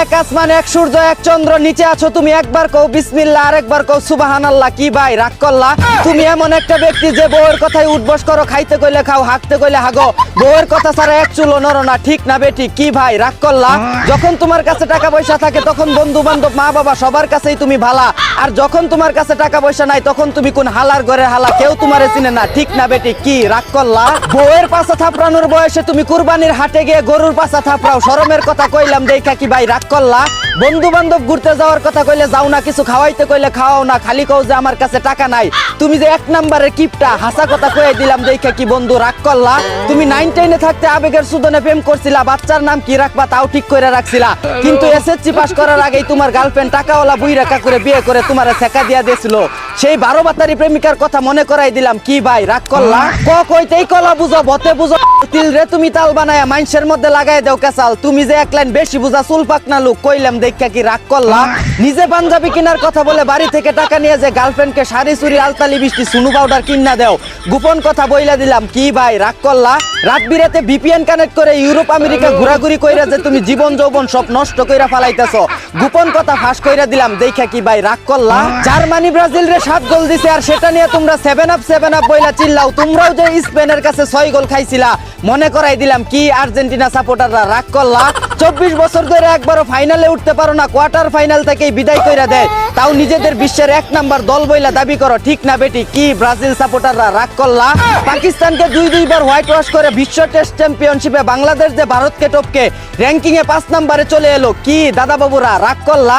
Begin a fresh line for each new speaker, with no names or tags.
এক আসমান এক সূর্য এক চন্দ্র নিচে আছো তুমি, একবার কও বিসমিল্লাহ আর একবার কও সুবহানাল্লাহ। কি ভাই রাগ করলা? তুমি এমন একটা ব্যক্তি যে বউয়ের কথাই উঠবস করো, খাইতে কইলে খাও, হাঁকতে কইলে হাগো, বউয়ের কথা ছাড়া এক চুলো নরো না, ঠিক না বেটি? কি ভাই রাগ করলা? যখন তোমার কাছে টাকা পয়সা থাকে তখন বন্ধু বান্ধব মা বাবা সবার কাছেই তুমি ভালা, আর যখন তোমার কাছে টাকা পয়সা নাই তখন তুমি কোন হালার ঘরে হালা, কেউ তোমারে চিনে না, ঠিক না বেটি? কি রাগ করলা? বউয়ের পাছা থাপড়ানোর বয়সে তুমি কুরবানির হাটে গিয়ে গরুর পাছা থাপড়াও, শরমের কথা কইলাম দেখা। কি ভাই রাগ করলা? বন্ধু বান্ধব ঘুরতে যাওয়ার কথা কইলে যাও না, কিছু খাওয়াইতে কইলে খাওয়াও না, খালি কও যে আমার কাছে টাকা নাই। তুমি যে এক নাম্বারের কিপটা, হাসা কথা কয়ে দিলাম দেখা। কি বন্ধু রাগ করলা? তুমি 9 10-এ থাকতে আবেগের সুদনে প্রেম করছিলা, বাচ্চার নাম কি রাখবা তাও ঠিক করে রাখছিলা, কিন্তু এসএসসি পাস করার আগেই তোমার গার্লফ্রেন্ড টাকাওয়ালা বুইরা কাকুরে বিয়ে করে তোমারে ছেকা দিয়া দিয়েছিল। সেই 12 বাতারি প্রেমিকার কথা মনে করাই দিলাম। কি ভাই রাগ করলা? কইতেই কলা বুঝো, বতে বুঝো, তিল রে তুমি তাল বানায়া মাইনসের মধ্যে লাগাই দেও কেসাল। তুমি যে এক লাইন বেশি বুঝা চুল পাকনা লোক, কইলাম দেখা। কি রাগ করলা? নিজে পাঞ্জাবি কেনার কথা বলে বাড়ি থেকে টাকা নিয়ে যে গার্লফ্রেন্ডকে শাড়ি চুরি আলতালি বৃষ্টি সুনু পাউডার কিনা দেও, গোপন কথা বইলা দিলাম। কি ভাই রাগ করলা? রাত বিরাতে ভিপিএন কানেক্ট করে ইউরোপ আমেরিকা ঘোরাঘুরি কইরা যে তুমি জীবন যৌবন সব নষ্ট কইরা ফালাইতেছো, গোপন কথা ফাঁস কইরা দিলাম দেখা। কি ভাই রাগ করলা? জার্মানি ব্রাজিল রে 7 গোল দিছে, আর সেটা নিয়ে তোমরা 7 আপ বইলা চিল্লাও। তোমরাও যে স্পেনের কাছে 6 গোল খাইছিলা মনে করাই দিলাম। কি আর্জেন্টিনা সাপোর্টাররা রাগ করলা? 24 বছর ধরে একবারও ফাইনালে উঠতে পারো না, কোয়ার্টার ফাইনাল থেকেই বিদায় কইরা দেয়, তাও নিজেদের বিশ্বের 1 নাম্বার দল বইলা দাবি করো, ঠিক না বেটি? কি ব্রাজিল সাপোর্টাররা রাগ করলা? পাকিস্তানকে 2-2বার হোয়াইট ওয়াশ করে বিশ্ব টেস্ট চ্যাম্পিয়নশিপে বাংলাদেশ যে ভারতকে টপকে র‍্যাঙ্কিং এ 5 নম্বরে চলে এলো। কি দাদা বাবুরা রাগ করলা?